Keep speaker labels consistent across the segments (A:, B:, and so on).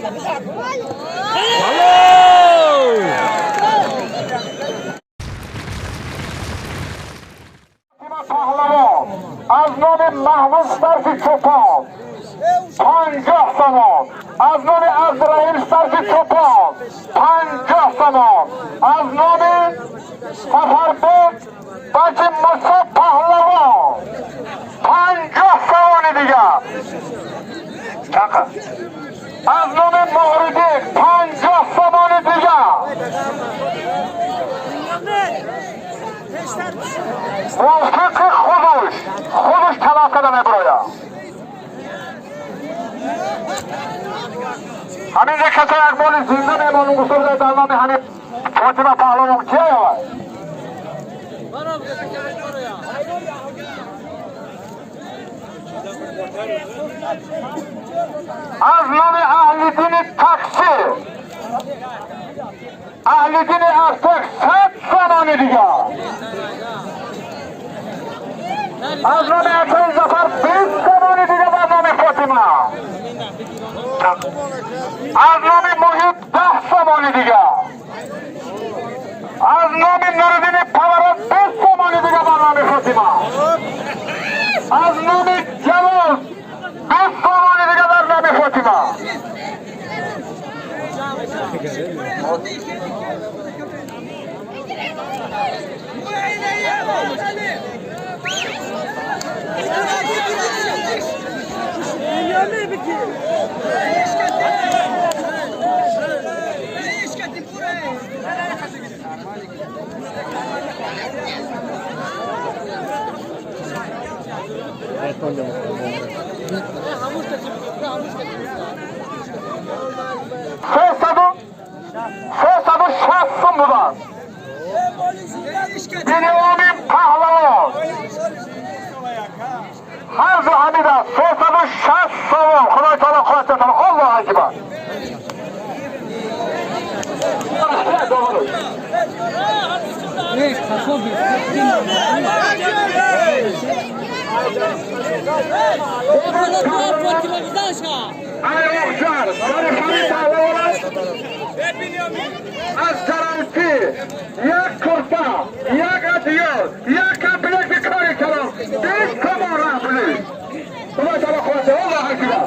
A: از نام محمود سرفی چوپان 50 تومان. از نام عبدالرحیم سرفی چوپان 50 تومان. از نام سفربک بچه مصطفی پهلوان 50 تومان دیگر. از نام موردی 50 تومان دیگر. موفق خودش طلب کردن برایا. همین یک کسی اقبال زنده میمانون گفتم در نام همین فاطمه پهلوان کیه یا؟ از نام اهل دین تقصیر اهل دین ازتک 100 تومان دیگر. از نام اتای زفر 20 تومان دیگر بر نام فاطمه. از نام محیط 10 تومان دیگر. از نام نوردین پورات 20 تومان دیگر بر نام فاطمه. از نام جواد 20 تومان دیگر بر نام فاطمه. بودن دیوانیم پهلوان هر زو حمیده 360 سوال خدای تعالی خواهد الله اکبر. از ترانسی یک کرتا یک ادیار یک کمپلیک کاری کردم 20 تومان رفلی خدا تعالی خواهد الله اکبر.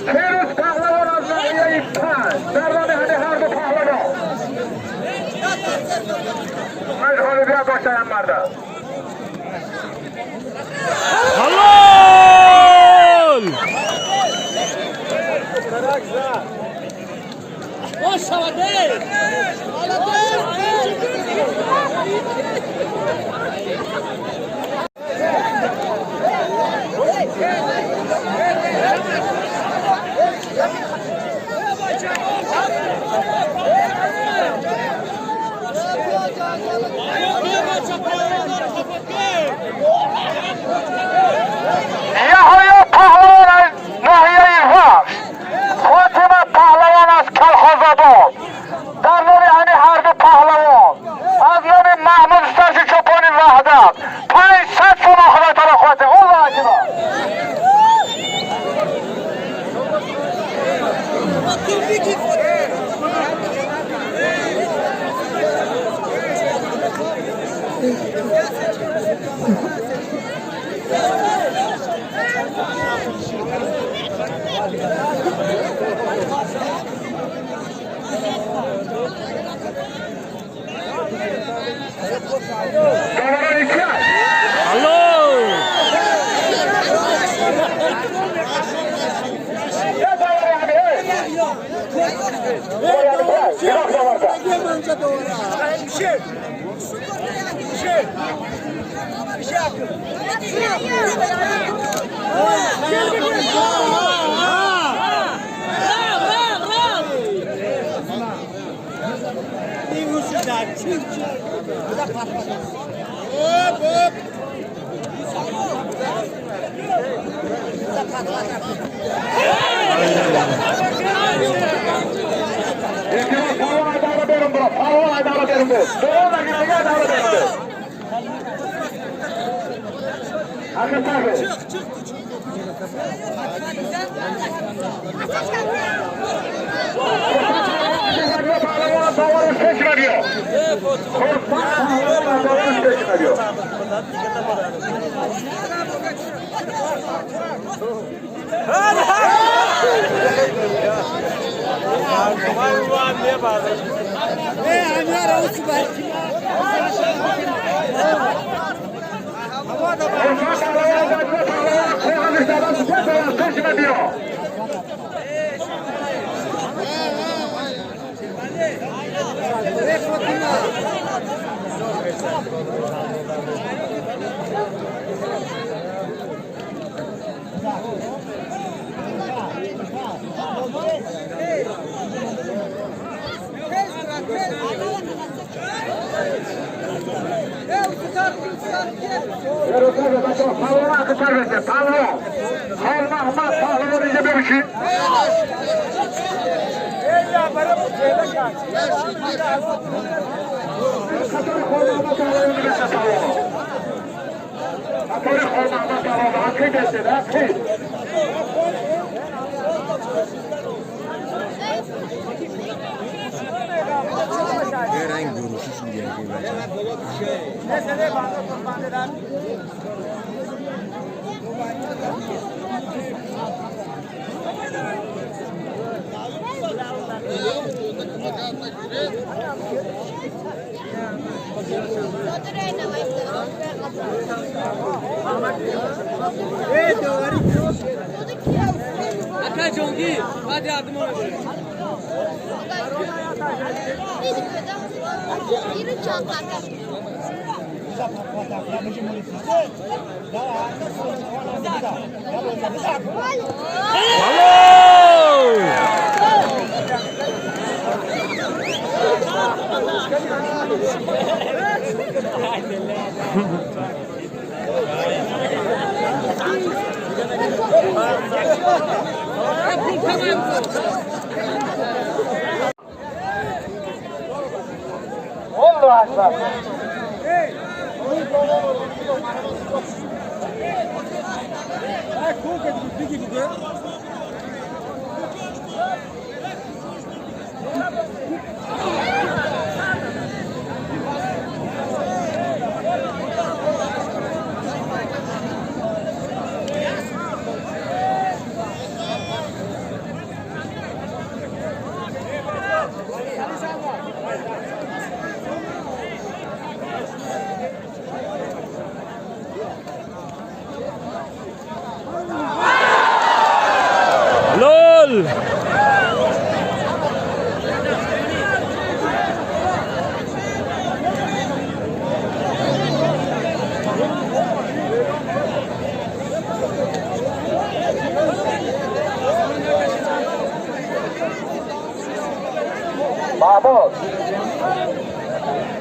A: پیروز پهلوان از ناحیه 5 در راه همه هر دو پهلوان مجهولی بیا باشه مرده
B: حلال باش شواده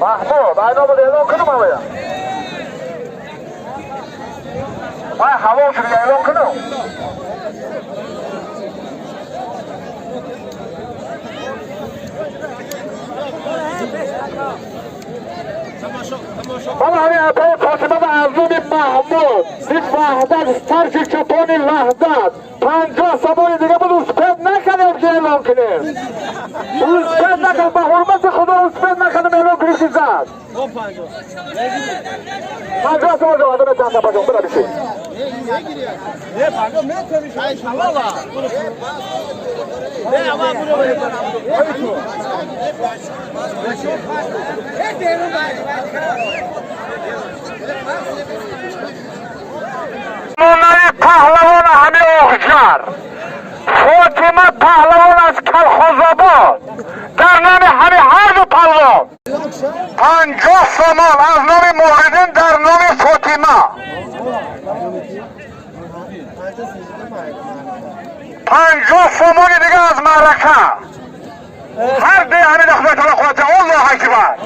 A: محمود اینو اعلام کنم آیا من هوا شده اعلام کنم من همین اپای فاطمه و ارزون محمود این وحدت ترک چپانی وحدت 50 سوال دیگه بود اسپید نکنیم که اعلام کنیم اسپید نکنیم به حرمت خدا اسپید نکنیم اعلام کنیم که زد 50 سوال جواب آدم چند نفر جواب برا بیشید نه پاگم نه تمیش حوالا نه اما برو مونای پهلوان همه اخجر فاطمه پهلوان از کلخوزآباد در نام همه هر دو پهلوان 50 سامان از نام موحدین در نام فاطمه 50 سامان دیگه از معرکه هر دی همه دخمت الله خواهد الله اکبر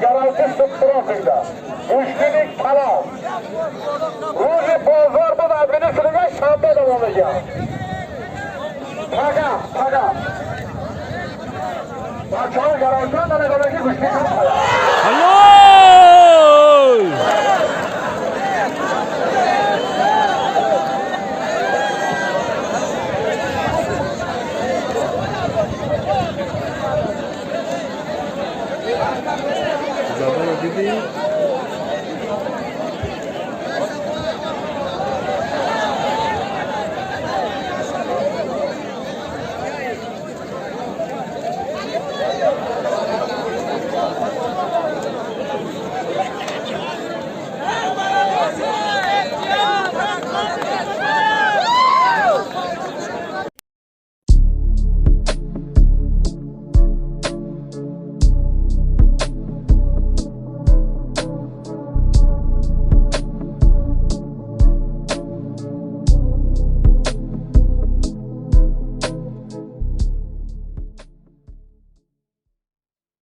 A: garanti subtrofingda. Mushkilik kalom. Ro'zi bozor bu abini suriga shanba davomiga. Paga. Barchalar garanti mana go'laki mushkilik kalom.